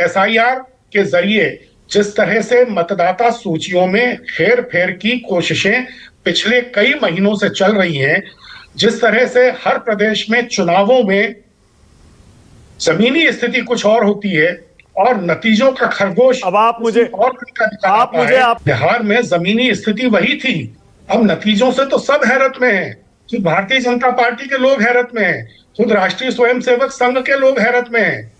SIR के जरिए जिस तरह से मतदाता सूचियों में हेर फेर की कोशिशें पिछले कई महीनों से चल रही हैं, जिस तरह से हर प्रदेश में चुनावों में जमीनी स्थिति कुछ और होती है और नतीजों का खरगोश अब आप मुझे और बिहार में जमीनी स्थिति वही थी। अब नतीजों से तो सब हैरत में हैं। खुद भारतीय जनता पार्टी के लोग हैरत में हैं, खुद राष्ट्रीय स्वयंसेवक संघ के लोग हैरत में हैं।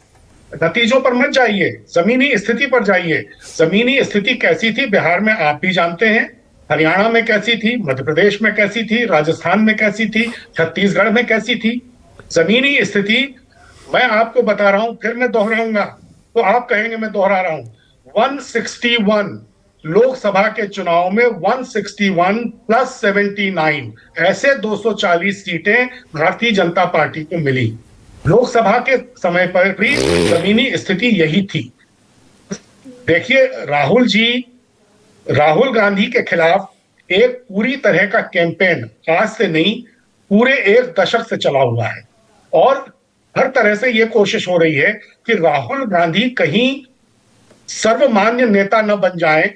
नतीजों पर मत जाइए, जमीनी स्थिति पर जाइए। जमीनी स्थिति कैसी थी बिहार में आप भी जानते हैं, हरियाणा में कैसी थी, मध्य प्रदेश में कैसी थी, राजस्थान में कैसी थी, छत्तीसगढ़ में कैसी थी। जमीनी स्थिति मैं आपको बता रहा हूं, फिर मैं दोहराऊंगा तो आप कहेंगे मैं दोहरा रहा हूं। 161 लोकसभा के चुनाव में 161 प्लस 79 ऐसे 240 सीटें भारतीय जनता पार्टी को मिली। लोकसभा के समय पर भी जमीनी स्थिति यही थी। देखिए, राहुल गांधी के खिलाफ एक पूरी तरह का कैंपेन आज से नहीं, पूरे एक दशक से चला हुआ है और हर तरह से यह कोशिश हो रही है कि राहुल गांधी कहीं सर्वमान्य नेता न बन जाएं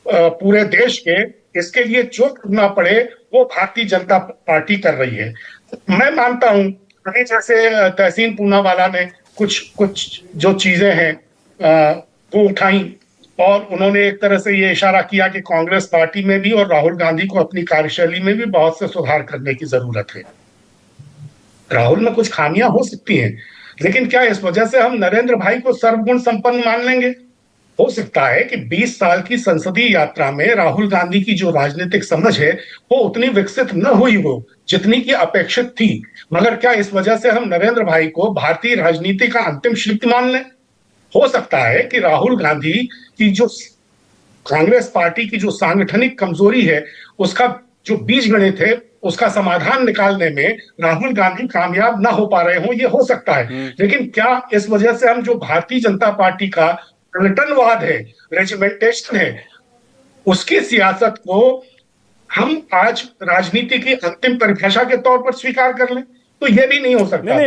पूरे देश के। इसके लिए जो करना पड़े वो भारतीय जनता पार्टी कर रही है। मैं मानता हूं, जैसे तहसीन पूनावाला ने कुछ जो चीजें हैं वो उठाई और उन्होंने एक तरह से ये इशारा किया कि कांग्रेस पार्टी में भी और राहुल गांधी को अपनी कार्यशैली में भी बहुत से सुधार करने की जरूरत है। राहुल में कुछ खामियां हो सकती हैं, लेकिन क्या इस वजह से हम नरेंद्र भाई को सर्वगुण संपन्न मान लेंगे? हो सकता है कि 20 साल की संसदीय यात्रा में राहुल गांधी की जो राजनीतिक समझ है वो उतनी विकसित न हुई हो जितनी की अपेक्षित थी, मगर क्या इस वजह से हम नरेंद्र भाई को भारतीय राजनीति का अंतिम शिल्प मान लें? हो सकता है कि राहुल गांधी की जो कांग्रेस पार्टी की जो सांगठनिक कमजोरी है, उसका जो बीज गणित है, उसका समाधान निकालने में राहुल गांधी कामयाब ना हो पा रहे हो, ये हो सकता है। लेकिन क्या इस वजह से हम जो भारतीय जनता पार्टी का संगठनवाद है, रेजिमेंटेशन है, उसकी सियासत को हम आज राजनीति की अंतिम परिभाषा के तौर पर स्वीकार कर लें? तो यह भी नहीं हो सकता।